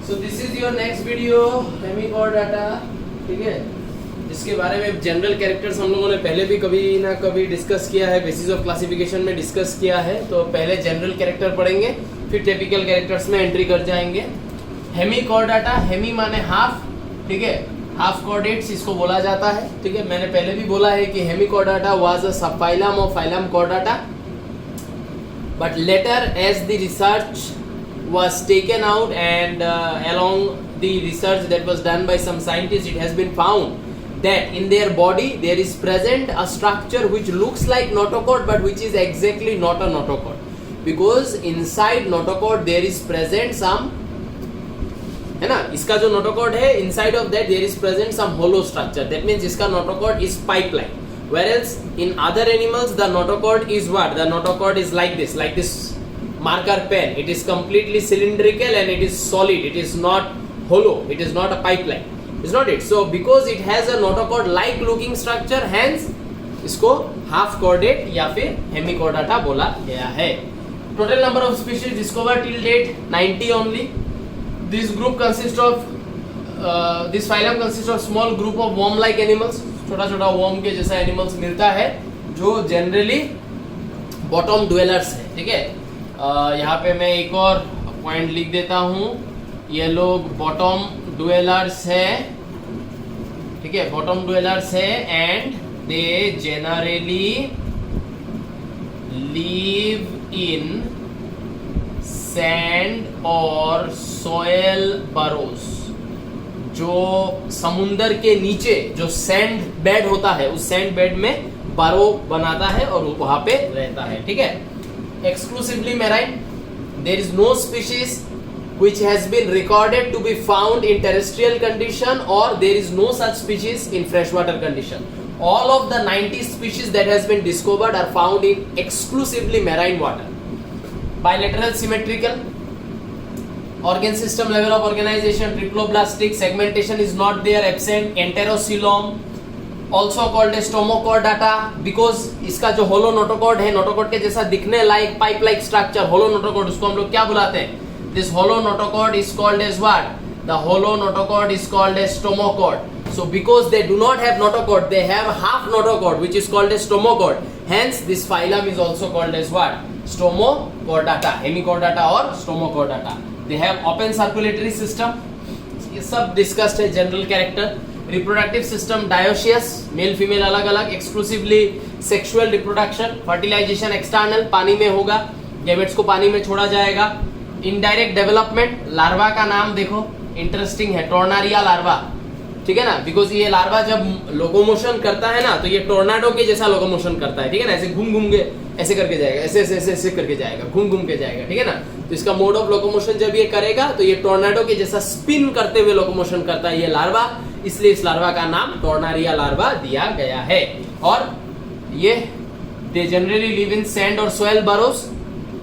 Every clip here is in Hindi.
So this is your next video Hemichordata, ठीक है, जिसके बारे में जनरल कैरेक्टर्स हम लोगों ने पहले भी कभी ना कभी डिस्कस किया है, बेसिस ऑफ क्लासिफिकेशन में डिस्कस किया है। तो पहले जनरल कैरेक्टर पढ़ेंगे, फिर टिपिकल कैरेक्टर्स में एंट्री कर जाएंगे। हेमिकोडाटा, हेमी माने हाफ, ठीक है, हाफ कॉर्डेट्स इसको बोला जाता है, ठीक है। मैंने पहले भी बोला है कि Hemichordata was a subphylum of phylum Chordata, but later as the research was taken out and along the research that was done by some scientists, it has been found that in their body there is present a structure which looks like notochord but which is exactly not a notochord, because inside notochord there is present some, है ना, इसका जो notochord है inside of that there is present some hollow structure, that means इसका notochord is pipe-like. Whereas in other animals the notochord is what? The notochord is like this marker pen. It is completely cylindrical and it is solid. It is not hollow. It is not a pipeline. Is not it? So because it has a notochord like looking structure, hence इसको half chordate या फिर hemichordata बोला गया है। Total number of species discovered till date 90 only. This group consists of this phylum consists of small group of worm-like animals. छोटा छोटा वर्म के जैसा एनिमल्स मिलता है जो जनरली बॉटम ड्वेलर्स है, ठीक है। यहाँ पे मैं एक और पॉइंट लिख देता हूँ, ये लोग बॉटम ड्वेलर्स है, ठीक है, बॉटम ड्वेलर्स है and they generally live in sand और सॉयल बरोज। जो समुंदर के नीचे जो सैंड बेड होता है उस सैंड बेड में बरो बनाता है और वहां पे रहता है, ठीक है। Exclusively marine, there is no species which has been recorded to be found in terrestrial condition और there is no such species in fresh water condition. All of the 90 species that has been discovered are found in exclusively marine water. Bilateral symmetrical, organ system level of organization, triploblastic segmentation is not there, absent, enterocoelom also called as stomochordata because इसका जो hollow notochord है, notochord के जैसा दिखने लायक pipe like structure hollow notochord, उसको हम लोग क्या बुलाते हैं? This hollow notochord is called as what? The hollow notochord is called as stomochord. So because they do not have notochord, they have half notochord which is called as stomochord. Hence this phylum is also called as what? Stomochordata, hemichordata or stomochordata. They have open circulatory system, ये सब डिस्कस्ड है general character. Reproductive system dioecious, male female अलग अलग, exclusively sexual reproduction, fertilisation external पानी में होगा, गैमेट्स को पानी में छोड़ा जाएगा। इनडायरेक्ट डेवलपमेंट, लार्वा का नाम देखो इंटरेस्टिंग है, टोर्नारिया लार्वा, ठीक है ना, बिकॉज ये लार्वा जब लोकोमोशन करता है ना तो ये टोर्नाडो के जैसा लोकोमोशन करता है, ठीक है ना, ऐसे घूम घूम के ऐसे करके जाएगा, ऐसे ऐसे ऐसे ऐसे करके जाएगा, घूम घूम के जाएगा, ठीक है ना। तो इसका मोड ऑफ लोकोमोशन जब ये करेगा तो ये टोर्नाडो के जैसा स्पिन करते हुए लोकोमोशन करता है ये लार्वा, इसलिए इस लार्वा का नाम टोर्नारिया लार्वा दिया गया है। और ये they generally live in sand और सॉइल बरोस,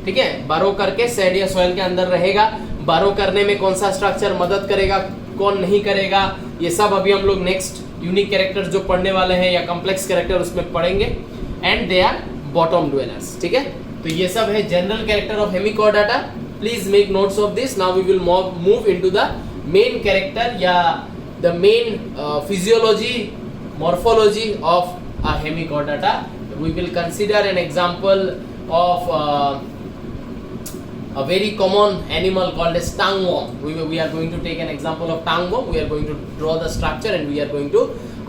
ठीक है, बरो करके सैंड या सॉइल के अंदर रहेगा। बरो करने में कौन सा स्ट्रक्चर मदद करेगा, कौन नहीं करेगा, ये सब अभी हम लोग नेक्स्ट यूनिक कैरेक्टर्स जो पढ़ने वाले हैं या कॉम्प्लेक्स कैरेक्टर उसमें पढ़ेंगे। And they are bottom dwellers, ठीक है। तो ये सब है general character of Hemichordata. Please make notes of this. Now we will move into the main character या the main physiology morphology of a Hemichordata. We will consider an example of a very common animal called as tongueworm. We are going to take an example of tongueworm. We are going to draw the structure and we are going to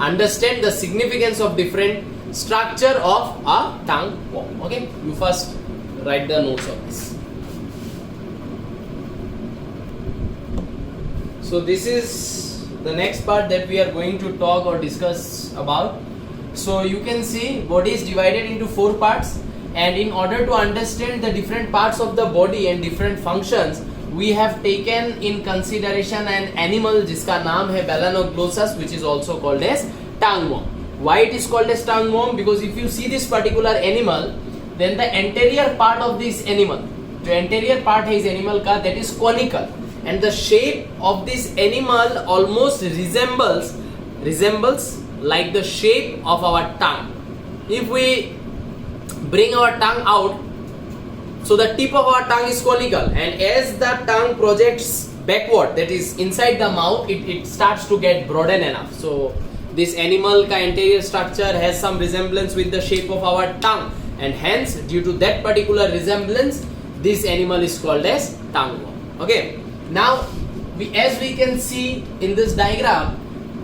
understand the significance of different structure of a tongueworm. Okay, you first write the notes of this. So this is the next part that we are going to talk or discuss about. So you can see body is divided into 4 parts. And in order to understand the different parts of the body and different functions, we have taken in consideration an animal जिसका नाम है Balanoglossus, which is also called as tongueworm. Why it is called as tongueworm? Because if you see this particular animal, then the anterior part of this animal, जो anterior part है इस animal का, that is conical, and the shape of this animal almost resembles like the shape of our tongue. If we bring our tongue out, so the tip of our tongue is conical, and as the tongue projects backward, that is inside the mouth, it starts to get broaden enough. So this animal का anterior structure has some resemblance with the shape of our tongue, and hence due to that particular resemblance, this animal is called as tongue worm. Okay, now as we can see in this diagram,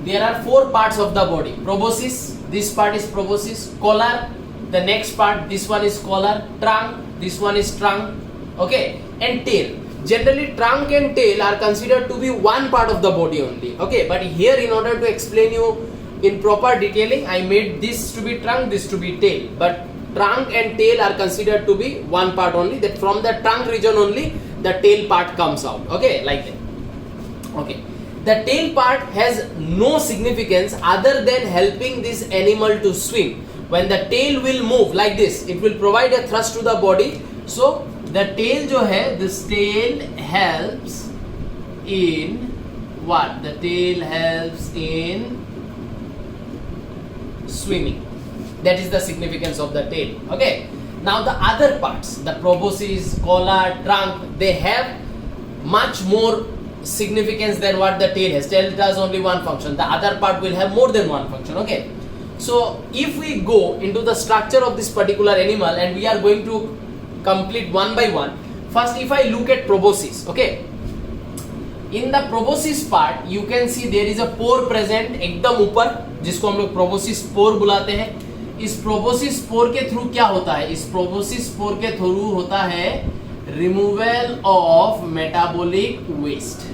there are 4 parts of the body. Proboscis, this part is proboscis. Collar, the next part, this one is collar. Trunk, this one is trunk. Okay, and tail. Generally trunk and tail are considered to be one part of the body only. Okay, but here in order to explain you in proper detailing, I made this to be trunk, this to be tail, but trunk and tail are considered to be one part only, that from the trunk region only the tail part comes out. Okay, like that. Okay, the tail part has no significance other than helping this animal to swim. When the tail will move like this, it will provide a thrust to the body. So the tail जो है, this tail helps in what? The tail helps in swimming. That is the significance of the tail. Okay, now the other parts, the proboscis, collar, trunk, they have much more significance than what the tail has. Tail does only one function, the other part will have more than one function. Okay, so if we go into the structure of this particular animal, and we are going to complete one by one. First, if I look at proboscis, okay, in the proboscis part you can see there is a pore present एकदम ऊपर, जिसको हम लोग proboscis pore बुलाते हैं. इस proboscis pore के थ्रू क्या होता है? इस proboscis pore के थ्रू होता है removal of metabolic waste.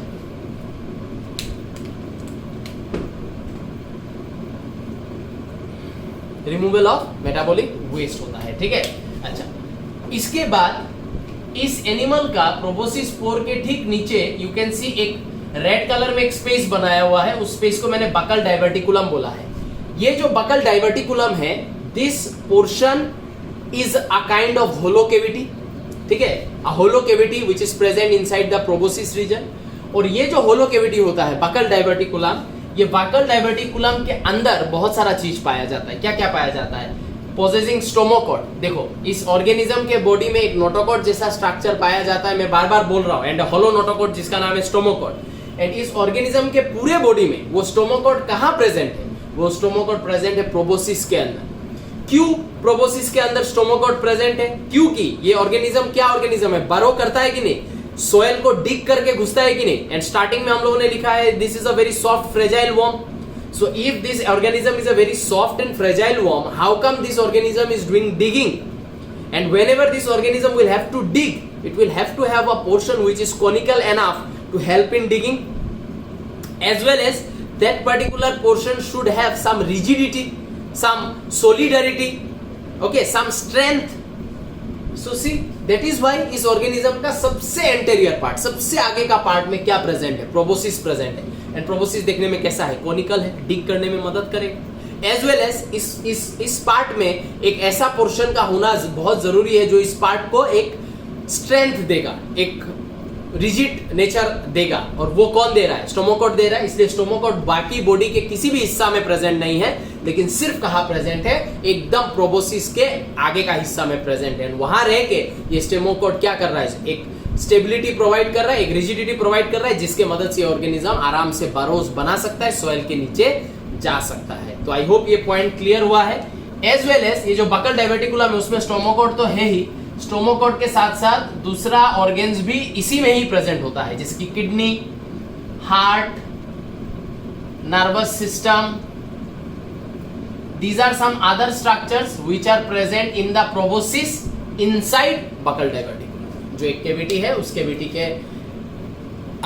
Removal of metabolic waste होता है. ठीक है, अच्छा, इसके बाद इस एनिमल का प्रोबोसिस पोर के ठीक नीचे यू कैन सी एक रेड कलर में एक स्पेस बनाया हुआ है. उस स्पेस को मैंने बकल डाइवर्टिकुलम बोला है. ये जो बकल डाइवर्टिकुलम है, this portion is a kind of hollow cavity. ठीक है, a hollow cavity which is present inside the proboscis region. और ये जो होलो कैविटी होता है बकल डाइवर्टिकुलम, ये बकल डाइवर्टिकुलम के अंदर बहुत सारा चीज पाया जाता है. क्या क्या पाया जाता है? पोजेसिंग स्टोमोकॉड. देखो, इस ऑर्गेनिज्म के बॉडी में एक नोटोकॉड जैसा स्ट्रक्चर पाया जाता है. मैं बार बार बोल रहा हूँ, एंड होलो नोटोकॉड जिसका नाम है स्टोमोकॉड. एंड इस ऑर्गेनिज्म के पूरे बॉडी में वो स्टोमोकॉड कहाँ प्रेजेंट है? वो स्टोमोकॉड प्रेजेंट है प्रोबोसिस के अंदर. क्यों प्रोबोसिस के अंदर स्टोमोकॉड प्रेजेंट है? क्योंकि ये ऑर्गेनिज्म क्या ऑर्गेनिज्म है? बरो करता है कि नहीं? सोयल को डिग करके घुसता है कि नहीं? एंड स्टार्टिंग में हम लोगों ने लिखा है this is a very soft fragile worm. So if this organism is a very soft and fragile worm, how come this organism is doing digging? And whenever this organism will have to dig, it will have to have a portion which is conical enough to help in digging, as well as that particular portion should have some rigidity, some solidarity, okay, some strength. So see, that is why इस organism का सबसे anterior part, सबसे आगे का part में क्या present है? Proboscis present है. एंड प्रोबोसिस देखने में कैसा है? कोनिकल है, डिग करने में मदद करेगा. एज वेल एज इस पार्ट में एक ऐसा पोर्शन का होना बहुत जरूरी है जो इस पार्ट को एक स्ट्रेंथ देगा, एक रिजिड नेचर देगा. और वो कौन दे रहा है? स्टोमोकॉड दे रहा है. इसलिए स्टोमोकॉड बाकी बॉडी के किसी भी हिस्सा में प्रेजेंट नहीं है, लेकिन सिर्फ कहाँ प्रेजेंट है? एकदम प्रोबोसिस के आगे का हिस्सा में प्रेजेंट है. वहां रह के ये स्टोमोकॉड क्या कर रहा है? एक स्टेबिलिटी प्रोवाइड कर रहा है, एक रिजिडिटी प्रोवाइड कर रहा है, जिसके मदद से ऑर्गेनिज्म आराम से बरोज बना सकता है, सॉइल के नीचे जा सकता है. तो आई होप ये पॉइंट क्लियर हुआ है. एज वेल एज ये जो बकल डाइवर्टिकुलम है उसमें स्टोमोकॉड तो है ही, स्टोमोकॉड के साथ साथ दूसरा ऑर्गेन्स भी इसी में ही प्रेजेंट होता है, जैसे कि kidney, heart, nervous system. These are some other structures which are present in the proboscis inside buccal diverticulum. जो एक कैविटी है उस कैविटी के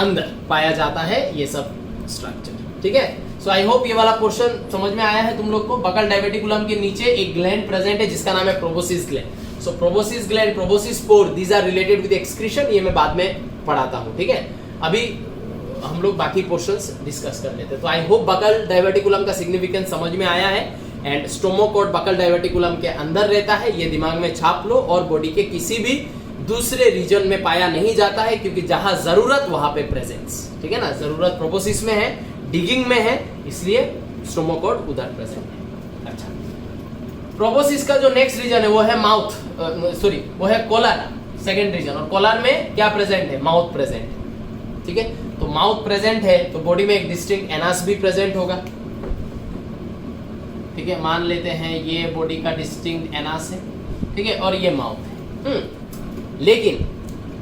अंदर पाया जाता है ये सब स्ट्रक्चर. ठीक है, सो आई होप ये वाला पोर्शन समझ में आया है तुम लोग को. बकल डाइवर्टिकुलम के नीचे एक ग्लैंड प्रेजेंट है जिसका नाम है proboscis gland. So proboscis gland, proboscis pore, these are related with excretion. ये मैं बाद में पढ़ाता हूँ. ठीक है, अभी हम लोग बाकी पोर्शंस डिस्कस कर लेते हैं. तो आई होप बकल डाइवर्टिकुलम का सिग्निफिकेंस समझ में आया है. एंड स्टोमोकॉड बकल डाइवर्टिकुलम के अंदर रहता है, ये दिमाग में छाप लो. और बॉडी के किसी भी दूसरे रीजन में पाया नहीं जाता है, क्योंकि जहां जरूरत वहां पे प्रेजेंस. ठीक है ना, जरूरत प्रोबोसिस में है, डिगिंग में है, इसलिए स्टोमोकॉड उधर प्रेजेंट है. अच्छा, प्रोबोसिस का जो नेक्स्ट रीजन है वो है माउथ, वो है कोलर, सेकंड रीजन. और कोलर में क्या प्रेजेंट है? माउथ प्रेजेंट है. ठीक है। तो माउथ प्रेजेंट है तो बॉडी में एक डिस्टिंक्ट एनास भी प्रेजेंट होगा, ठीक है। मान लेते हैं ये बॉडी का डिस्टिंक्ट एनास है, ठीक है, और ये माउथ है। लेकिन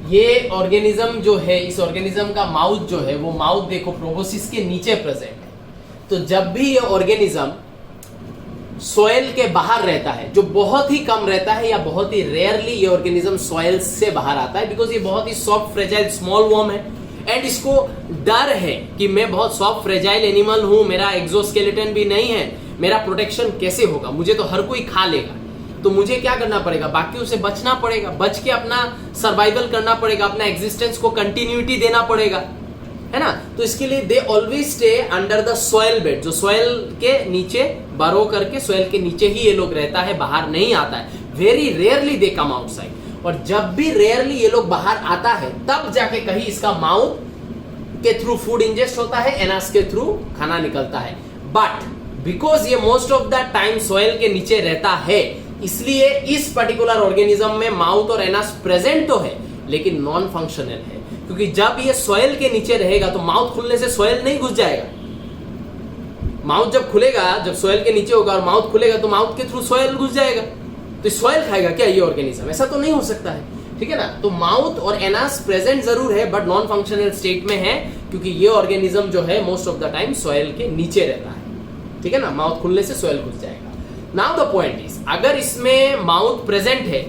ये ऑर्गेनिज्म जो है, इस ऑर्गेनिज्म का माउथ जो है वो माउथ देखो प्रोबोसिस के नीचे प्रेजेंट है। तो जब भी ये ऑर्गेनिज्म सॉइल के बाहर रहता है, जो बहुत ही कम रहता है या बहुत ही रेयरली ये ऑर्गेनिज्म सॉइल से बाहर आता है, बिकॉज ये बहुत ही सॉफ्ट फ्रेजाइल स्मॉल वर्म है एंड इसको डर है कि मैं बहुत सॉफ्ट फ्रेजाइल एनिमल हूं, मेरा एक्सोस्केलेटन भी नहीं है, मेरा प्रोटेक्शन कैसे होगा, मुझे तो हर कोई खा लेगा। तो मुझे क्या करना पड़ेगा, बाकियों से बचना पड़ेगा, बच के अपना सर्वाइवल करना पड़ेगा, अपना एग्जिस्टेंस को कंटिन्यूटी देना पड़ेगा, है ना। तो इसके लिए they always stay under the soil bed, जो सॉइल के नीचे बरो करके सॉइल के नीचे ही ये लोग रहता है, बाहर नहीं आता है। Very rarely they come outside, और जब भी रेयरली ये लोग बाहर आता है तब जाके कहीं इसका माउथ के थ्रू फूड इंजेस्ट होता है, एनास के थ्रू खाना निकलता है। बट बिकॉज ये most of the time soil के नीचे रहता है, इसलिए इस पर्टिकुलर ऑर्गेनिज्म में माउथ और एनास प्रेजेंट तो है लेकिन नॉन फंक्शनल है, क्योंकि जब ये सॉइल के नीचे रहेगा तो माउथ खुलने से सॉइल नहीं घुस जाएगा। माउथ जब खुलेगा, जब सॉइल के नीचे होगा और माउथ खुलेगा तो माउथ के थ्रू सॉइल घुस जाएगा, तो सॉइल खाएगा क्या ये ऑर्गेनिज्म? ऐसा तो नहीं हो सकता है, ठीक है ना। तो माउथ और एनास प्रेजेंट जरूर है बट नॉन फंक्शनल स्टेट में है, क्योंकि ये ऑर्गेनिज्म जो है most of the time soil के नीचे रहता है, ठीक है ना। माउथ खुलने से सॉइल घुस जाएगा। नाउ द पॉइंट इज, अगर इसमें माउथ प्रेजेंट है,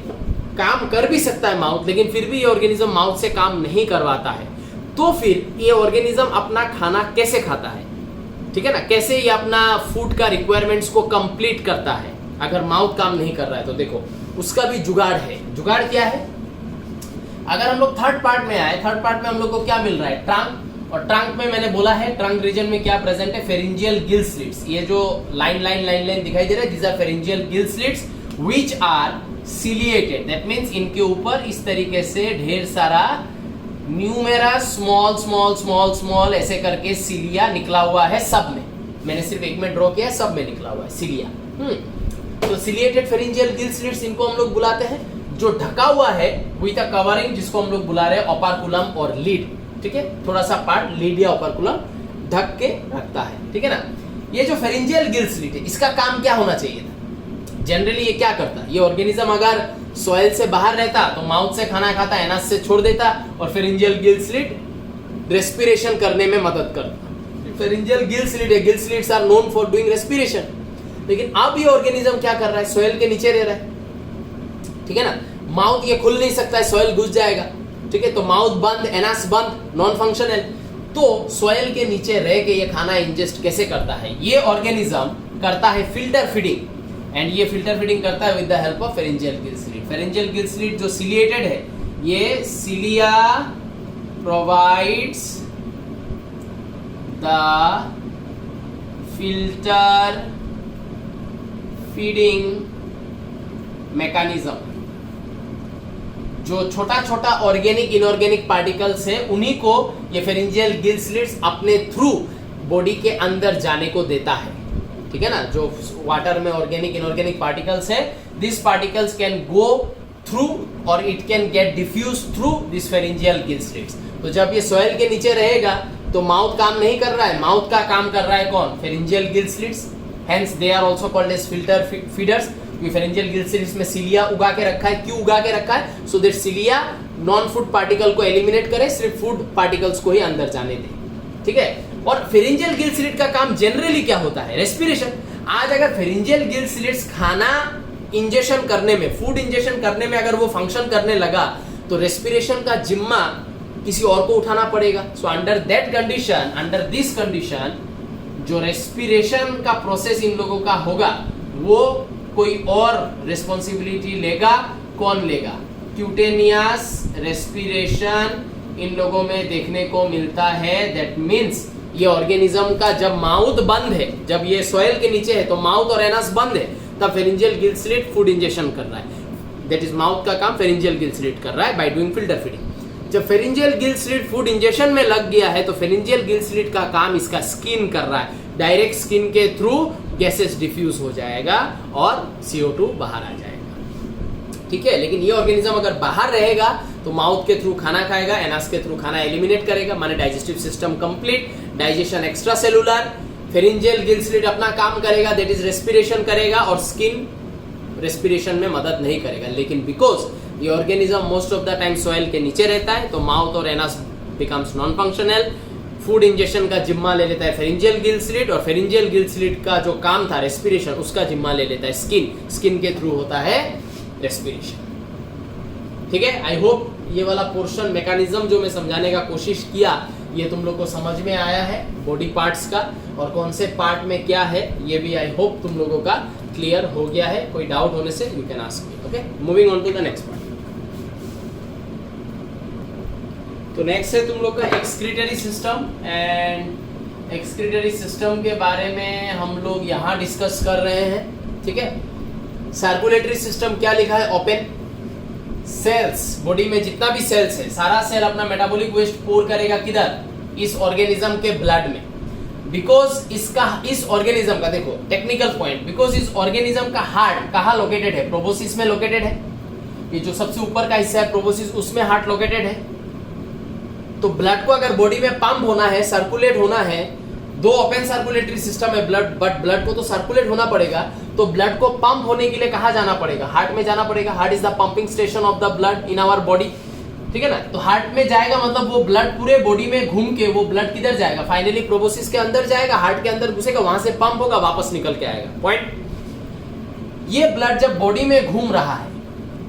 काम कर भी सकता है माउथ, लेकिन फिर भी ये ऑर्गेनिज्म माउथ से काम नहीं करवाता है, तो फिर ये ऑर्गेनिज्म अपना खाना कैसे खाता है, ठीक है ना। कैसे ये अपना फूड का रिक्वायरमेंट्स को कंप्लीट करता है अगर माउथ काम नहीं कर रहा है? तो देखो उसका भी जुगाड़ है। जुगाड़ क्या है? अगर हम लोग थर्ड पार्ट में आए, थर्ड पार्ट में हम लोग को क्या मिल रहा है? ट्रंक। और ट्रंक में मैंने बोला है ट्रंक रीजन में क्या प्रेजेंट है? Pharyngeal gill slits. ये जो लाइन लाइन लाइन लाइन दिखाई दे रहा है, these are pharyngeal gill slits which are ciliated. That means इनके ऊपर इस तरीके से ढेर सारा numerous small small small small ऐसे करके सिलिया निकला हुआ है सब में। मैंने सिर्फ एक में ड्रॉ किया, सब में निकला हुआ है सिलिया। तो सिलिएटेड फेरिंजियल गिल स्लिट्स इनको हम लोग बुलाते हैं। जो ढका हुआ है विद अ कवरिंग, जिसको हम लोग बुला रहे हैं ओपर्कुलम और लीड, ठीक है। थोड़ा सा पार्ट लीड या ओपर्कुलम ढक के रखता है, ठीक है ना। ये जो फेरिंजियल गिल स्लिट है, इसका काम क्या होना चाहिए था? जनरली ये क्या करता है? ये ऑर्गेनिज्म अगर सॉइल से बाहर रहता तो माउथ से खाना खाता, एनास से छोड़ देता, और फेरिंजियल गिल स्लिट रेस्पिरेशन करने में मदद करता। फेरिंजियल गिल स्लिट है, gill slits are known for doing respiration. लेकिन अब ये ऑर्गेनिज्म क्या कर रहा है? सॉइल के नीचे रह रहा है, ठीक है ना। माउथ ये खुल नहीं सकता है, सॉइल घुस जाएगा, ठीक है। तो माउथ बंद, एनास बंद, नॉन फंक्शनल। तो सॉइल के नीचे रह के ये खाना इंजेस्ट कैसे करता है? ये ऑर्गेनिज्म करता है फिल्टर फीडिंग, एंड ये फिल्टर फीडिंग करता है with the help of pharyngeal gill slit. Pharyngeal gill slit जो सिलिएटेड है, ये cilia provides the filter feeding mechanism. जो छोटा छोटा ऑर्गेनिक इनऑर्गेनिक पार्टिकल्स हैं उन्हीं को ये फेरिंजियल गिल स्लिट्स अपने थ्रू बॉडी के अंदर जाने को देता है, ठीक है ना। जो वाटर में ऑर्गेनिक इनऑर्गेनिक पार्टिकल्स है, this particles can go through और it can get diffuse through this pharyngeal gill slits. तो जब ये सॉइल के नीचे रहेगा तो माउथ काम नहीं कर रहा है, माउथ का काम कर रहा है कौन? Pharyngeal gill slits. Hence they are also called as filter feeders. Pharyngeal gill slits में सिलिया उगा के रखा है। क्यों उगा के रखा है? So that cilia non food particle को एलिमिनेट करे, सिर्फ फूड पार्टिकल्स को ही अंदर जाने दे, ठीक है। और फेरिंजियल गिल स्लिट का काम जनरली क्या होता है? रेस्पिरेशन। आज अगर फेरिंजियल गिल स्लिट्स खाना इंजेक्शन करने में, फूड इंजेक्शन करने में अगर वो फंक्शन करने लगा तो रेस्पिरेशन का जिम्मा किसी और को उठाना पड़ेगा। So under that condition, under this condition, जो रेस्पिरेशन का प्रोसेस इन लोगों का होगा वो कोई और रिस्पॉन्सिबिलिटी लेगा। कौन लेगा? क्यूटेनियस रेस्पिरेशन इन लोगों में देखने को मिलता है। दैट मीन्स ये ऑर्गेनिज्म का जब माउथ बंद है, जब ये सॉइल के नीचे है तो माउथ और एनस बंद है, तब pharyngeal gill slit food injection कर रहा है। दैट इज माउथ का काम फेरिंजियल गिल स्लिट कर रहा है बाय डूइंग फिल्टर फीडिंग। जब pharyngeal gill slit food injection में लग गया है तो फेरिंजियल गिल स्लिट का काम इसका स्किन कर रहा है। डायरेक्ट स्किन के थ्रू गैसेस डिफ्यूज हो जाएगा और CO2 बाहर आ जाएगा। ठीक है। लेकिन ये ऑर्गेनिज्म अगर बाहर रहेगा तो माउथ के थ्रू खाना खाएगा, एनास के थ्रू खाना एलिमिनेट करेगा, माने digestive system complete, digestion extra cellular, pharyngeal gill slit अपना काम करेगा, दैट इज रेस्पिरेशन करेगा, और स्किन रेस्पिरेशन में मदद नहीं करेगा। लेकिन बिकॉज ये organism most of the time soil के नीचे रहता है तो माउथ और anus becomes non functional. Food injection का जिम्मा ले लेता है फेरिंजियल गिल स्लिट, और फेरिंजियल गिल स्लिट का जो काम था रेस्पिरेशन उसका जिम्मा ले लेता है स्किन, स्किन के थ्रू होता है रेस्पिरेशन। ठीक है, आई होप ये वाला पोर्शन मैकेनिज्म जो मैं समझाने का कोशिश किया ये तुम लोग को समझ में आया है, बॉडी पार्ट्स का और कौन से पार्ट में क्या है ये भी आई होप तुम लोगों का क्लियर हो गया है। कोई डाउट होने से you can ask me. Okay, moving on to the next part. तो नेक्स्ट है तुम लोग का excretory system, and excretory system के बारे में हम लोग यहाँ डिस्कस कर रहे हैं। ठीक है, सर्कुलेटरी सिस्टम क्या लिखा है, ओपन सेल्स, बॉडी में जितना भी सेल्स है सारा सेल अपना मेटाबॉलिक वेस्ट पोर करेगा किधर, इस ऑर्गेनिज्म के ब्लड में। बिकॉज इस ऑर्गेनिज्म का देखो टेक्निकल पॉइंट, बिकॉज इस ऑर्गेनिज्म का हार्ट कहाँ लोकेटेड है, प्रोबोसिस में लोकेटेड है। ये जो सबसे ऊपर का हिस्सा है प्रोबोसिस, उसमें हार्ट लोकेटेड है। तो ब्लड को अगर बॉडी में पंप होना है, सर्कुलेट होना है, दो ओपन सर्कुलेटरी सिस्टम है ब्लड, बट ब्लड को तो सर्कुलेट होना पड़ेगा, तो ब्लड को पंप होने के लिए कहाँ जाना पड़ेगा, हार्ट में जाना पड़ेगा। Heart is the pumping station of the blood in our body. ठीक है ना, तो हार्ट में जाएगा मतलब वो ब्लड पूरे बॉडी में घूम के वो ब्लड किधर जाएगा, फाइनली प्रोबोसिस के अंदर जाएगा, हार्ट के अंदर घुसेगा, वहां से पंप होगा, वापस निकल के आएगा। पॉइंट, ये ब्लड जब बॉडी में घूम रहा है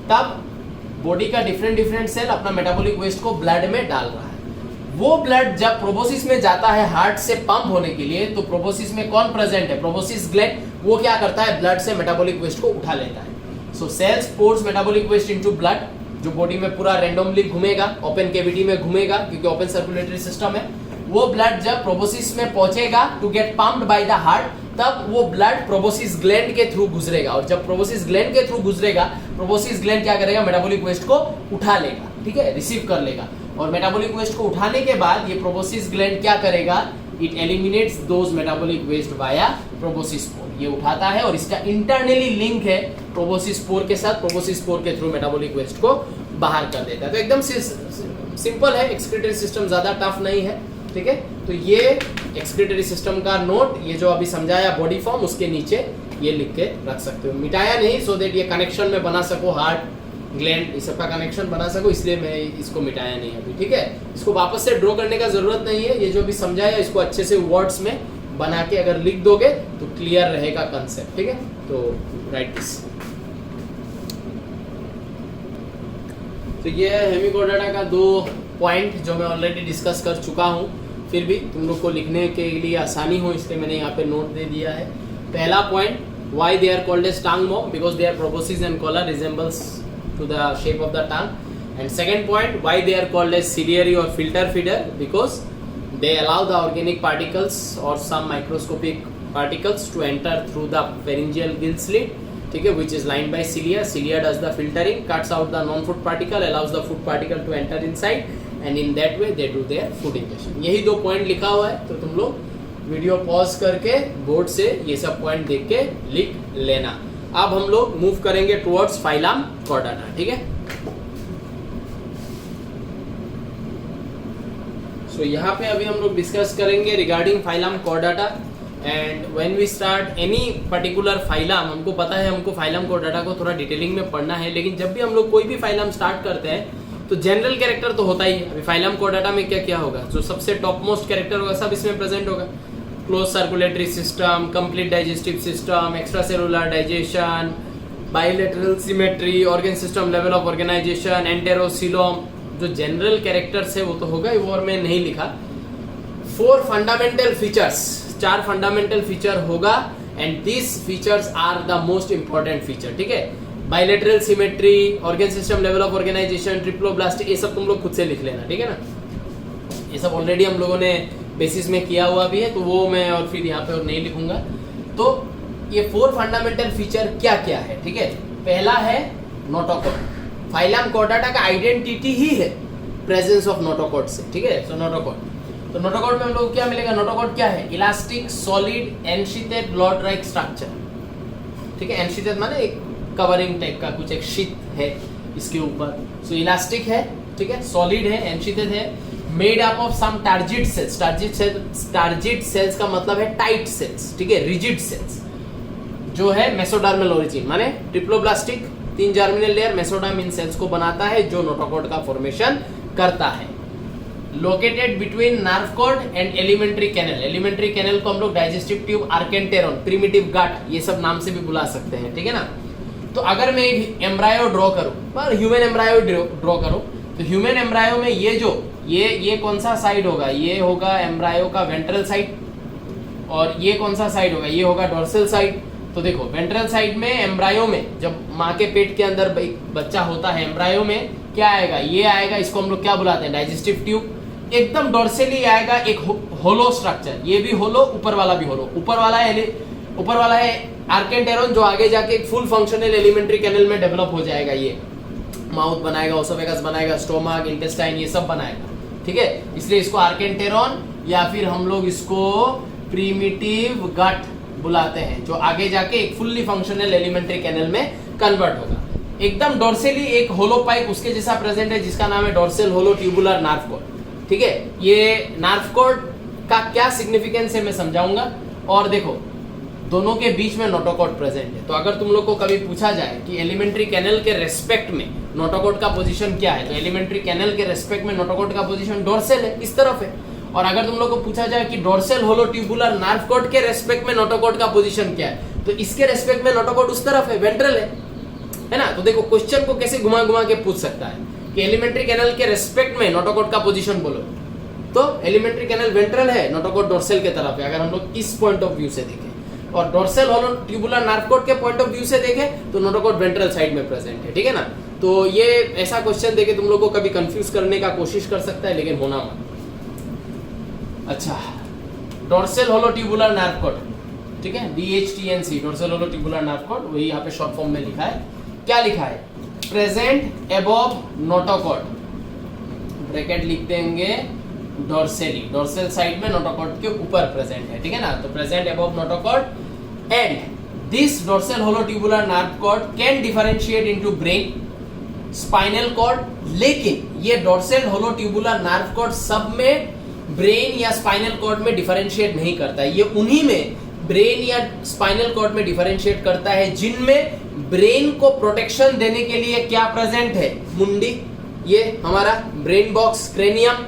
तब बॉडी का डिफरेंट सेल अपना मेटाबॉलिक वेस्ट को ब्लड में डाल रहा है। वो ब्लड जब प्रोबोसिस में जाता है हार्ट से पंप होने के लिए, तो प्रोबोसिस में कौन प्रेजेंट है, प्रोबोसिस ग्लैंड, वो क्या करता है, ब्लड से मेटाबॉलिक वेस्ट को उठा लेता है। So cells pours metabolic waste into blood, जो बॉडी में पूरा रैंडमली घूमेगा, ओपन कैविटी में घूमेगा क्योंकि ओपन सर्कुलेटरी सिस्टम है। वो ब्लड जब प्रोबोसिस में पहुंचेगा to get pumped by the heart, तब वो ब्लड प्रोबोसिस ग्लैंड के थ्रू गुजरेगा, और जब प्रोबोसिस ग्लैंड के थ्रू गुजरेगा, प्रोबोसिस ग्लैंड क्या करेगा, मेटाबॉलिक वेस्ट को उठा लेगा। ठीक है, रिसीव कर लेगा, और मेटाबॉलिक वेस्ट को उठाने के बाद ये प्रोबोसिस ग्लैंड क्या करेगा, it eliminates those metabolic waste via proboscis pore. ये उठाता है और इसका इंटरनली लिंक है प्रोबोसिस पोर के साथ, प्रोबोसिस पोर के थ्रू मेटाबॉलिक वेस्ट को बाहर कर देता है। तो एकदम सिंपल है, एक्सक्रीटरी सिस्टम ज्यादा टफ नहीं है। ठीक है, तो ये एक्सक्रीटरी सिस्टम का नोट, ये जो अभी समझाया बॉडी फॉर्म, उसके नीचे ये लिख के रख सकते हो, मिटाया नहीं, सो दैट ये कनेक्शन में बना सको, हार्ट ग्लैंड इस सबका कनेक्शन बना सको, इसलिए मैं इसको मिटाया नहीं अभी। ठीक है, इसको वापस से ड्रॉ करने का जरूरत नहीं है, ये जो भी समझाया इसको अच्छे से वर्ड्स में बना के अगर लिख दोगे तो क्लियर रहेगा कंसेप्ट। ठीक है, तो राइट दिस। तो ये है हेमिकोडाटा का 2 पॉइंट जो मैं ऑलरेडी डिस्कस कर चुका हूँ, फिर भी तुम लोग को लिखने के लिए आसानी हो इसलिए मैंने यहाँ पे नोट दे दिया है। पहला point, why they are called as tongue mob, because their proboscis and collar resembles to the shape of the tongue. And second point, why they are called as ciliary or filter feeder, because they allow the organic particles or some microscopic particles to enter through the pharyngeal gill slit, ठीक है, which is lined by cilia. Cilia does the filtering, cuts out the non-food particle, allows the food particle to enter inside, and in that way they do their food ingestion. यही 2 पॉइंट लिखा हुआ है, तो तुम लोग वीडियो पॉज करके बोर्ड से ये सब पॉइंट देख के लिख लेना। अब हम लोग मूव करेंगे टुवर्ड्स फाइलम कॉर्डाटा। ठीक है, सो यहाँ पे अभी हम लोग डिस्कस करेंगे regarding phylum chordata. And when we start any particular phylum, हमको पता है हमको फाइलम कॉर्डाटा को थोड़ा डिटेलिंग में पढ़ना है, लेकिन जब भी हम लोग कोई भी फाइलम स्टार्ट करते हैं तो जनरल कैरेक्टर तो होता ही है। अभी फाइलम कॉर्डाटा में क्या क्या होगा, जो सबसे टॉप मोस्ट कैरेक्टर होगा सब इसमें प्रेजेंट होगा। Close circulatory system, complete digestive system, extra cellular digestion, bilateral symmetry, organ system, level of organisation, enterocoelom, जो जनरल कैरेक्टर्स है वो तो होगा ही, वो और मैं नहीं लिखा। 4 फंडामेंटल फीचर्स, 4 फंडामेंटल फीचर होगा, and this features are the most important feature. ठीक है, bilateral symmetry, organ system, level of organisation, triploblast, ये सब तुम लोग खुद से लिख लेना। ठीक है ना, ये सब ऑलरेडी हम लोगों ने बेसिस में किया हुआ भी है, तो वो मैं और फिर यहाँ पे और नहीं लिखूंगा। तो ये 4 फंडामेंटल फीचर क्या क्या है। ठीक है, पहला है नोटोकॉर्ड। फाइलम कॉर्डाटा का आइडेंटिटी ही है प्रेजेंस ऑफ नोटोकॉर्ड से। ठीक है, सो नोटोकॉर्ड, तो नोटोकॉर्ड में हम लोग क्या मिलेगा, नोटोकॉर्ड क्या है, elastic solid ensheathed rod like structure. ठीक है, एनशीथेड माने एक कवरिंग टाइप का कुछ एक शीट है इसके ऊपर। सो इलास्टिक है, ठीक है, सॉलिड है, एनशीथेड है, made up of some turgid cells. Turgid cells का मतलब है टाइट सेल्स, ठीक है, रिजिड सेल्स, जो है मेसोडर्मल ओरिजिन, माने ट्रिप्लोब्लास्टिक 3 जर्मिनल लेयर मेसोडर्म इन सेल्स को बनाता है जो नोटोकॉर्ड का फॉर्मेशन करता है। Located between nerve cord and alimentary canal. Alimentary canal को हम लोग digestive tube, archenteron, primitive gut, ये सब नाम से भी बुला सकते हैं, ठीक है ना। तो अगर मैं एक एम्ब्रायो ड्रॉ करूं, पर ह्यूमन एम्ब्रायो ड्रॉ करूं, तो ह्यूमन एम्ब्रायो में ये कौन सा साइड होगा, ये होगा एम्ब्रायो का वेंट्रल साइड, और ये कौन सा साइड होगा, ये होगा डोर्सल साइड। तो देखो वेंट्रल साइड में एम्ब्रायो में जब माँ के पेट के अंदर बच्चा होता है, एम्ब्रायो में क्या आएगा, ये आएगा, इसको हम लोग क्या बुलाते हैं, डाइजेस्टिव ट्यूब। एकदम डोर्सली आएगा एक होलो स्ट्रक्चर, ये भी होलो, ऊपर वाला भी होलो। ऊपर वाला है आर्केंटेरॉन, जो आगे जाके एक फुल फंक्शनल एलिमेंट्री कैनल में डेवलप हो जाएगा। ये माउथ बनाएगा, ओसोफेगस बनाएगा, स्टोमक, इंटेस्टाइन, ये सब बनाएगा, ठीक है। इसलिए इसको आर्केंटेरॉन या फिर हम लोग इसको प्रिमिटिव गट बुलाते हैं, जो आगे जाके एक फुल्ली फंक्शनल एलिमेंट्री कैनल में कन्वर्ट होगा। एकदम डोर्सली एक होलो पाइप उसके जैसा प्रेजेंट है, जिसका नाम है dorsal hollow tubular nerve cord, ठीक है। ये नार्व कॉर्ड का क्या सिग्निफिकेंस है मैं समझाऊंगा। और देखो दोनों के बीच में नोटोकॉर्ड प्रेजेंट है। तो अगर तुम लोग को कभी पूछा जाए कि एलिमेंट्री कैनल के रेस्पेक्ट में नोटोकॉर्ड का पोजीशन क्या है, तो एलिमेंट्री कैनल के रेस्पेक्ट में नोटोकॉर्ड का पोजीशन डोर्सल है, इस तरफ है। और अगर तुम लोग को पूछा जाए कि dorsal hollow tubular nerve cord के रेस्पेक्ट में नोटोकॉर्ड का पोजीशन क्या है, तो इसके रेस्पेक्ट में नोटोकॉर्ड उस तरफ है, वेंट्रल है ना। तो देखो क्वेश्चन को कैसे घुमा घुमा के पूछ सकता है कि एलिमेंट्री कैनल के रेस्पेक्ट में नोटोकॉर्ड का पोजीशन बोलो, तो एलिमेंट्री कैनल वेंट्रल है, नोटोकॉर्ड डोर्सल के तरफ है, अगर हम लोग इस पॉइंट ऑफ व्यू से देखें। और dorsal hollow tubular nerve cord के पॉइंट ऑफ व्यू से देखें तो नोटोकॉर्ड वेंट्रल साइड में प्रेजेंट है, ठीक है ना। तो ये ऐसा क्वेश्चन देके तुम लोग को कभी कंफ्यूज करने का कोशिश कर सकता है, लेकिन होना मत। अच्छा, dorsal hollow tubular nerve cord, ठीक है, DHTNC, dorsal hollow tubular nerve cord, वही यहाँ पे शॉर्ट फॉर्म में लिखा है। क्या लिखा है, प्रेजेंट एबव नोटोकॉर्ड, ब्रैकेट लिख देंगे डोर्सली, डोर्सल साइड में नोटोकॉर्ड के ऊपर प्रेजेंट है, ठीक है ना। तो present above notochord and this dorsal hollow tubular nerve cord can differentiate into brain, spinal cord. लेकिन ये dorsal hollow tubular nerve cord सब में ब्रेन या स्पाइनल कॉर्ड में डिफरेंशिएट नहीं करता है। ये उन्हीं में ब्रेन या स्पाइनल कॉर्ड में डिफरेंशिएट करता है जिनमें ब्रेन को प्रोटेक्शन देने के लिए क्या प्रेजेंट है, मुंडी, ये हमारा ब्रेन बॉक्स, क्रेनियम,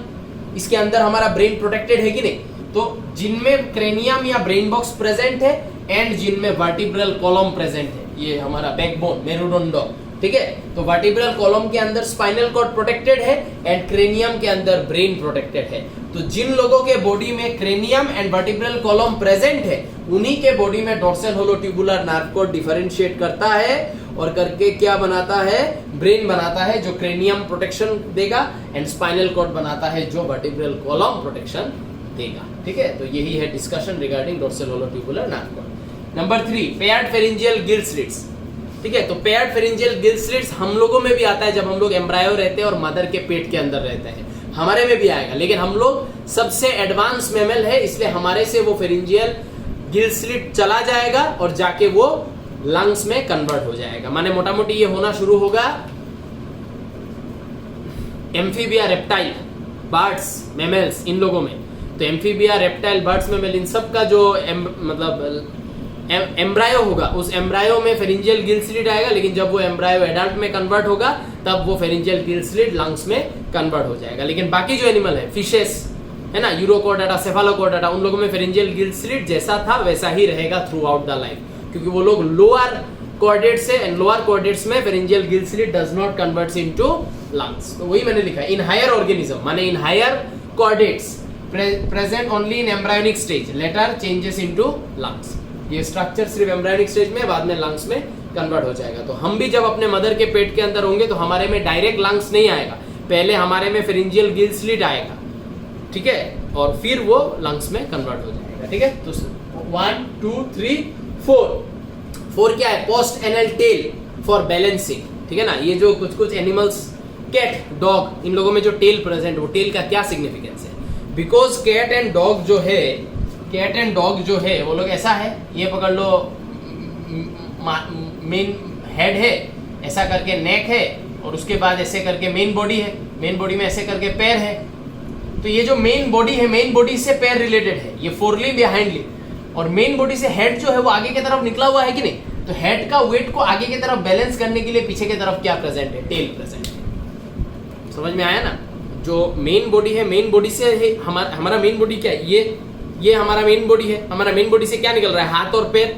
इसके अंदर हमारा ब्रेन प्रोटेक्टेड है कि नहीं। तो जिनमें क्रेनियम या ब्रेन बॉक्स प्रेजेंट है एंड जिनमें वर्टिब्रल कॉलम प्रेजेंट है, ये हमारा बैकबोन, मेरुदंड, ठीक है। तो वर्टिब्रल कॉलम के अंदर स्पाइनल कॉर्ड प्रोटेक्टेड है एंड क्रेनियम के अंदर ब्रेन प्रोटेक्टेड है। तो जिन लोगों के बॉडी में cranium and vertebral column present है, उन्हीं के बॉडी में dorsal hollow tubular nerve cord differentiate करता है और करके क्या बनाता है, ब्रेन बनाता है जो क्रेनियम प्रोटेक्शन देगा एंड स्पाइनल कॉर्ड बनाता है जो वर्टिब्रल कॉलम प्रोटेक्शन देगा, ठीक है। तो यही है discussion regarding dorsal hollow tubular nerve cord. Number 3, paired pharyngeal gill slits, ठीक है। तो पेयर्ड फेरिंजियल गिल स्लिट्स हम लोगों में भी आता है जब हम लोग एम्ब्रायो रहते हैं और मदर के पेट के अंदर रहते हैं, हमारे में भी आएगा। लेकिन हम लोग सबसे एडवांस मैमल है, इसलिए हमारे से वो फेरिंजियल गिल स्लिट चला जाएगा और जाके वो लंग्स में कन्वर्ट हो जाएगा। माने मोटा मोटी ये होना शुरू होगा एम्फीबिया, रेप्टाइल, बर्ड्स, मैमल्स, इन लोगों में। तो एम्फीबिया, रेप्टाइल, बर्ड्स, मैमल, इन सब का जो मतलब एम्ब्रायो होगा, उस एम्ब्रायो में फेरिंजियल गिल स्लिट आएगा। लेकिन जब वो एम्ब्रायो एडल्ट में कन्वर्ट होगा तब वो फेरिंजियल गिल स्लिट लंग्स में कन्वर्ट हो जाएगा। लेकिन बाकी जो एनिमल है, फिशेस है ना, यूरोकोर्डाटा, सेफालोकोर्डाटा, उन लोगों में फेरिंजियल गिल स्लिट जैसा था वैसा ही रहेगा थ्रू आउट द लाइफ, क्योंकि वो लोग लोअर कॉर्डेट्स से एंड लोअर कॉर्डेट्स में pharyngeal gill slit does not converts into lungs. तो वही मैंने लिखा, इन हायर ऑर्गेनिज्म माने in higher chordates present only in embryonic stage, later changes into lungs. ये स्ट्रक्चर सिर्फ एम्ब्रायोनिक स्टेज में, बाद में लंग्स में कन्वर्ट हो जाएगा। तो हम भी जब अपने मदर के पेट के अंदर होंगे तो हमारे में डायरेक्ट लंग्स नहीं आएगा, पहले हमारे में फेरिंजियल गिल स्लिट आएगा, ठीक है, और फिर वो लंग्स में कन्वर्ट हो जाएगा, ठीक है। तो 1 2 3 4 क्या है, post anal tail for balancing, ठीक है ना। ये जो कुछ एनिमल्स, कैट, डॉग, इन लोगों में जो टेल प्रेजेंट, वो टेल का क्या सिग्निफिकेंस है, बिकॉज कैट एंड डॉग जो है, वो लोग ऐसा है, ये पकड़ लो मेन हेड है, ऐसा करके नेक है, और उसके बाद ऐसे करके मेन बॉडी है, मेन बॉडी में ऐसे करके पैर है। तो ये जो मेन बॉडी है, मेन बॉडी से पैर रिलेटेड है, ये फोरलिम्ब या हाइंड लिम्ब, और मेन बॉडी से हेड जो है वो आगे की तरफ निकला हुआ है कि नहीं। तो हेड का वेट को आगे की तरफ बैलेंस करने के लिए पीछे की तरफ क्या प्रेजेंट है, टेल प्रेजेंट है। समझ में आया ना। जो मेन बॉडी है, मेन बॉडी से है हमारा मेन बॉडी क्या है, ये हमारा मेन बॉडी है। हमारा मेन बॉडी से क्या निकल रहा है, हाथ और पैर,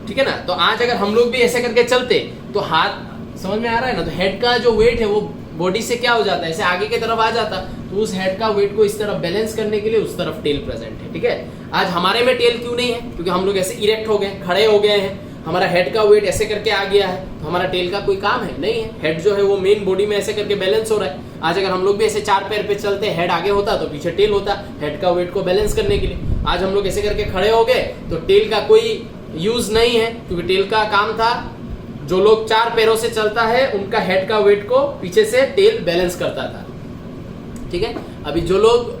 ठीक है ना। तो आज अगर हम लोग भी ऐसे करके चलते तो हाथ, समझ में आ रहा है ना, तो हेड का जो वेट है वो बॉडी से क्या हो जाता है, ऐसे आगे की तरफ आ जाता, तो उस हेड का वेट को इस तरफ बैलेंस करने के लिए उस तरफ टेल प्रेजेंट है, ठीक है। आज हमारे में टेल क्यों नहीं है, क्योंकि हम लोग ऐसे इरेक्ट हो गए, खड़े हो गए हैं, हमारा हेड का वेट ऐसे करके आ गया है, तो हमारा टेल का कोई काम है नहीं है। हेड जो है वो मेन बॉडी में ऐसे करके बैलेंस हो रहा है। आज अगर हम लोग भी ऐसे चार पैर पे चलते, हेड आगे होता तो पीछे टेल होता, हेड का वेट को बैलेंस करने के लिए। आज हम लोग ऐसे करके खड़े हो गए तो टेल का कोई यूज नहीं है, क्योंकि टेल का काम था, जो लोग चार पैरों से चलता है उनका हेड का वेट को पीछे से टेल बैलेंस करता था, ठीक है। अभी जो लोग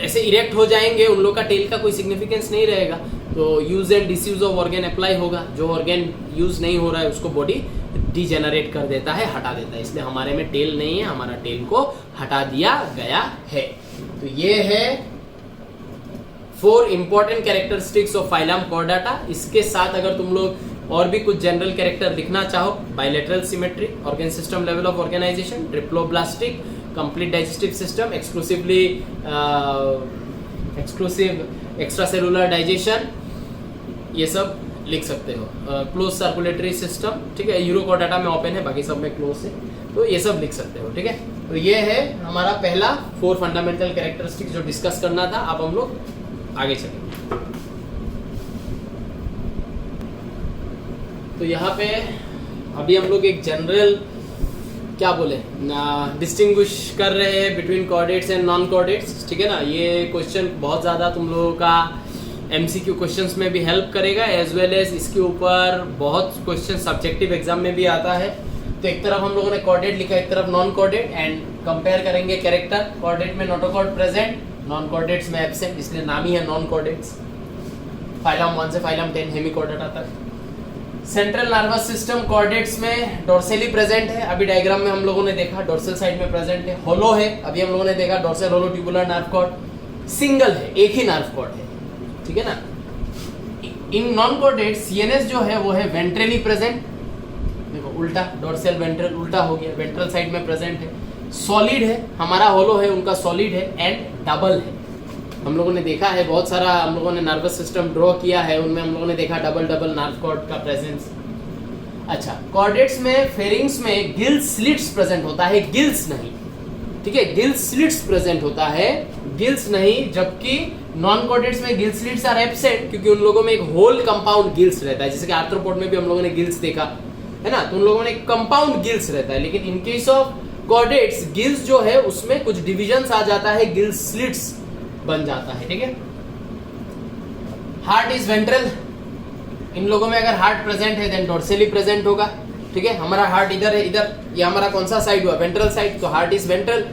ऐसे इरेक्ट हो जाएंगे उन लोग का टेल का कोई सिग्निफिकेंस नहीं रहेगा, तो use and disuse of organ apply होगा। जो ऑर्गन यूज नहीं हो रहा है उसको बॉडी डिजेनरेट कर देता है, हटा देता है, इसलिए हमारे में टेल नहीं है, हमारा टेल को हटा दिया गया है। तो ये है 4 important characteristics of phylum Chordata. इसके साथ अगर तुम लोग और भी कुछ जनरल कैरेक्टर लिखना चाहो, bilateral symmetry, organ system level of organisation, triploblastic, complete digestive system, exclusive extra cellular digestion, ये सब लिख सकते हो। क्लोज सर्कुलेटरी सिस्टम, ठीक है, यूरोकॉर्डाटा में ओपन है, बाकी सब में क्लोज है, तो ये सब लिख सकते हो, ठीक है। तो ये है हमारा पहला 4 फंडामेंटल कैरेक्टरिस्टिक जो डिस्कस करना था। अब हम लोग आगे चलेंगे। तो यहाँ पे अभी हम लोग एक जनरल क्या बोले डिस्टिंग्विश कर रहे हैं between chordates and non chordates, ठीक है ना। ये क्वेश्चन बहुत ज़्यादा तुम लोगों का MCQ क्वेश्चंस में भी हेल्प करेगा, एज वेल एज इसके ऊपर बहुत क्वेश्चन सब्जेक्टिव एग्जाम में भी आता है। तो एक तरफ हम लोगों ने कॉर्डेट लिखा, एक तरफ नॉन कॉर्डेट, एंड कंपेयर करेंगे कैरेक्टर। कॉर्डेट में नोटोकॉर्ड प्रेजेंट, नॉन कॉर्डेट्स में एब्सेंट, इसलिए नाम ही है नॉन कॉर्डेट्स। फाइलम 1 से फाइलम 10 हेमिकॉर्डाटा तक। सेंट्रल नर्वस सिस्टम कॉर्डेट्स में डोर्सली प्रेजेंट है, अभी डायग्राम में हम लोगों ने देखा डोर्सल साइड में प्रेजेंट है। होलो है, अभी हम लोगों ने देखा dorsal hollow tubular nerve cord. Single है, एक ही नर्व कॉर्ड है, ठीक है ना। इन नॉन कॉर्डेट CNS जो है वो है वेंट्रली प्रेजेंट, देखो उल्टा, डोर्सल वेंट्रल उल्टा हो गया, वेंट्रल साइड में प्रेजेंट है। सॉलिड है, हमारा होलो है, उनका सॉलिड है, एंड डबल है। हम लोगों ने देखा है बहुत सारा, हम लोगों ने नर्वस सिस्टम ड्रॉ किया है, उनमें हम लोगों ने देखा डबल नर्व कॉर्ड का प्रेजेंस। अच्छा, कॉर्डेट्स में फेरिंग्स में गिल स्लिट्स प्रेजेंट होता है, गिल्स नहीं, ठीक है, गिल स्लिट्स प्रेजेंट होता है, गिल्स नहीं। जबकि नॉन कॉर्डेट्स में गिल स्लिट्स आर एब्सेंट, क्योंकि उन लोगों में एक होल कंपाउंड गिल्स रहता है, जैसे कि आर्थ्रोपोड में भी हम लोगों ने गिल्स देखा है ना, तो उन लोगों में एक कंपाउंड गिल्स रहता है। लेकिन in case of chordates gills जो है उसमें कुछ डिविजन्स आ जाता है, गिल स्लिट्स बन जाता है, ठीक है। हार्ट इज वेंट्रल, इन लोगों में अगर हार्ट प्रेजेंट है देन डोर्सली प्रेजेंट होगा, ठीक है। हमारा हार्ट इधर है, इधर ये हमारा कौन सा साइड हुआ, वेंट्रल साइड, तो heart is ventral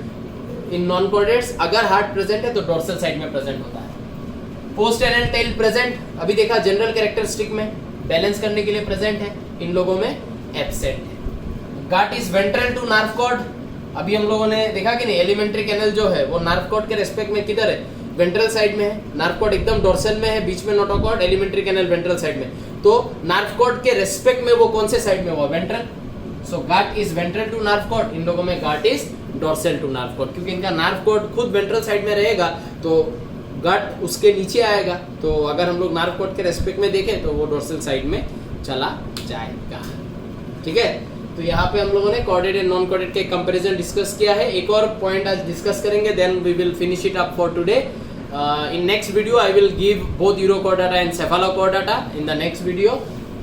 in non chordates. अगर हार्ट प्रेजेंट है तो डोर्सल साइड में प्रेजेंट होता है। पोस्टेरियर टेल प्रेजेंट, अभी देखा जनरल कैरेक्टरिस्टिक में बैलेंस करने के लिए प्रेजेंट है, इन लोगों में एब्सेंट है। Gut is ventral to nerve cord, अभी हम लोगों ने देखा कि नहीं, एलिमेंट्री कैनल जो है वो नर्व कॉर्ड के रेस्पेक्ट में किधर है, वेंट्रल साइड में है। नर्व कॉर्ड एकदम डोर्सल में है, बीच में notochord, alimentary canal ventral side में। तो नर्व कॉर्ड के रेस्पेक्ट में वो कौन से साइड में हुआ, ventral. So gut is ventral to nerve cord, इन लोगों में gut is dorsal to nerve cord, क्योंकि इनका नर्व कॉर्ड खुद वेंट्रल साइड में रहेगा तो गट उसके नीचे आएगा। तो अगर हम लोग नर्व कॉर्ड के रेस्पेक्ट में देखें तो वो डोर्सल साइड में चला जाएगा, ठीक है। तो यहाँ पे हम लोगों ने कॉर्डेट एंड नॉन कॉर्डेट के कंपैरिजन डिस्कस किया है। एक और पॉइंट आज डिस्कस करेंगे, then we will finish it up for today. In next video I will give both urochordata and cephalochordata in the next video,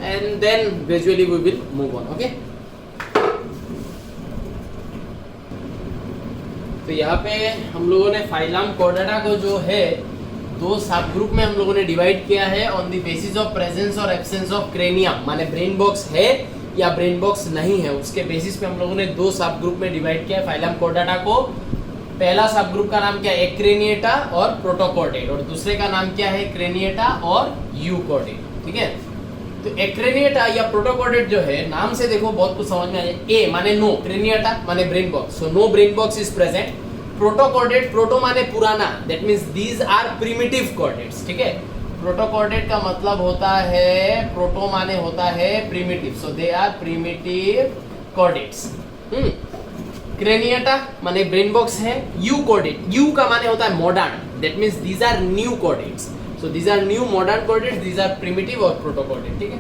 and then gradually we will move on, okay। तो यहाँ पे हम लोगों ने फाइलम कॉर्डाटा को जो है 2 सब ग्रुप में हम लोगों ने डिवाइड किया है on the basis of presence और एब्सेंस ऑफ क्रेनियम, माने ब्रेन बॉक्स है या ब्रेन बॉक्स नहीं है, उसके बेसिस पे हम लोगों ने 2 सब ग्रुप में डिवाइड किया है फाइलम कॉर्डाटा को। पहला सब ग्रुप का नाम क्या है, एक्रेनिएटा और प्रोटोकॉर्डेट, और दूसरे का नाम क्या है, क्रेनिएटा और यूकॉर्डेट, ठीक है। तो तो एक्रेनिएटा या प्रोटोकॉर्डेट जो है, नाम से देखो बहुत कुछ समझ में आ जाए। ए माने नो, क्रेनिएटा माने brain box, so no brain box is present. Protochordate, proto माने पुराना, that means these are primitive chordates, ठीक है। प्रोटोकॉर्डेट का मतलब होता है, प्रोटो माने होता है primitive, so they are primitive chordates. Craniata माने ब्रेन बॉक्स है। यूकॉर्डेट, यू का माने होता है modern, that means these are new chordates, so these are new modern chordates, these are primitive और प्रोटोकॉर्डेट, ठीक है।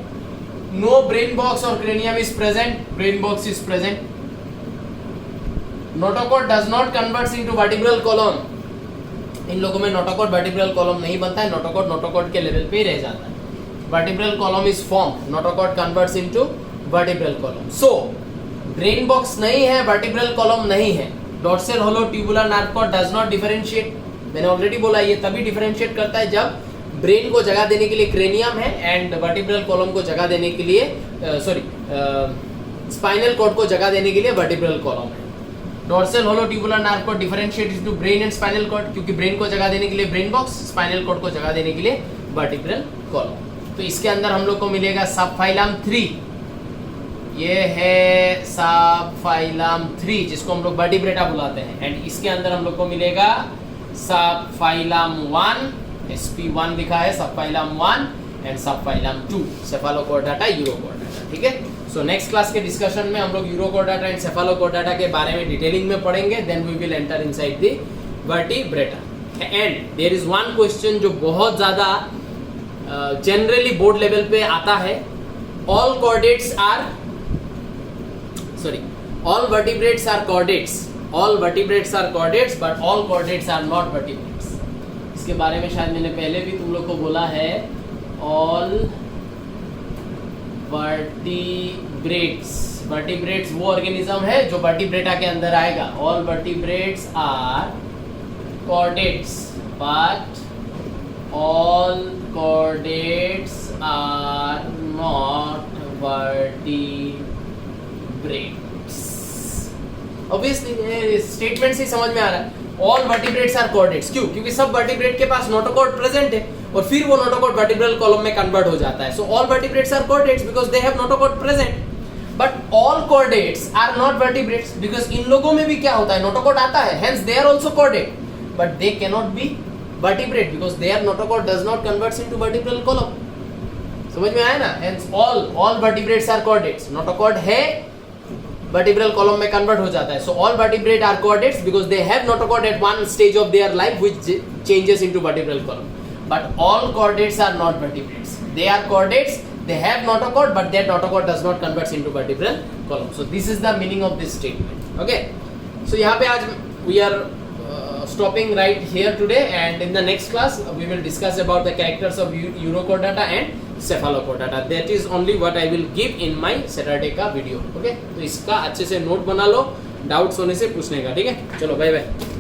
नो ब्रेन बॉक्स और cranium is present, brain box is present. Notochord does not converts into vertebral column, इन लोगों में नोटोकॉर्ड वर्टिब्रल कॉलम नहीं बनता है, नोटोकॉर्ड के लेवल पे ही रह जाता है। Vertebral column is form, notochord converts into vertebral column. So brain box नहीं है, वर्टिब्रल कॉलम नहीं है। Dorsal hollow tubular nerve cord does not differentiate, मैंने ऑलरेडी बोला ये तभी डिफरेंशिएट करता है जब ब्रेन को जगह देने के लिए क्रेनियम है एंड वर्टिब्रल कॉलम को जगह देने के लिए स्पाइनल कॉर्ड को जगह देने के लिए वर्टिब्रल कॉलम है। Dorsal hollow tubular nerve cord differentiate into brain and spinal cord, क्योंकि ब्रेन को जगह देने के लिए ब्रेन बॉक्स, स्पाइनल कॉर्ड को जगह देने के लिए वर्टिब्रल कॉलम। तो इसके अंदर हम लोग को मिलेगा सबफाइलम 3, ये है सबफाइलम 3 जिसको हम लोग वर्टिब्रेटा बुलाते हैं, एंड इसके अंदर हम लोग को मिलेगा सबफाइलम 1, sp1 लिखा है, सबफाइलम 1 एंड सबफाइलम 2, सेफालोचोर्डाटा, यूरोचोर्डाटा, ठीक है। सो नेक्स्ट क्लास के डिस्कशन में हम लोग यूरोचोर्डाटा एंड सेफालोचोर्डाटा के बारे में डिटेलिंग में पढ़ेंगे, then we will enter inside the vertebrata. And there is one question जो बहुत ज्यादा जनरली बोर्ड लेवल पे आता है, all vertebrates are chordates, all vertebrates are chordates but all chordates are not vertebrates। इसके बारे में शायद मैंने पहले भी तुम लोग को बोला है, all vertebrates वो ऑर्गेनिज्म है जो वर्टिब्रेटा के अंदर आएगा। all vertebrates are chordates but all chordates are not vertebrates। Obviously statement से समझ में आ रहा है, ऑल वर्टिब्रेट्स आर कॉर्डेट्स, क्यों? क्योंकि सब वर्टिब्रेट के पास नोटोकॉर्ड प्रेजेंट है और फिर वो नोटोकॉर्ड वर्टिब्रल कॉलम में कन्वर्ट हो जाता है। So all vertebrates are chordates because they have notochord present, but all chordates are not vertebrates because इन लोगों में भी क्या होता है, नोटोकॉर्ड आता है, hence they are also chordate but they can not be vertebrate because their notochord does not converts into vertebral column। समझ में आया ना? Hence all vertebrates are chordates, notochord है vertebral column में convert हो जाता है। So all vertebrate are chordates because they have notochord at one stage of their life which changes into vertebral column, but all chordates are not vertebrates, they are chordates, they have notochord but their notochord does not converts into vertebral column। So this is the meaning of this statement, okay। So यहाँ पे आज we are stopping right here today, and in the next class we will discuss about the characters of Urochordata and Cephalochordata। that is only what I will give in my Saturday का video, okay। तो इसका अच्छे से नोट बना लो, डाउट्स होने से पूछने का, ठीक है। चलो बाय बाय।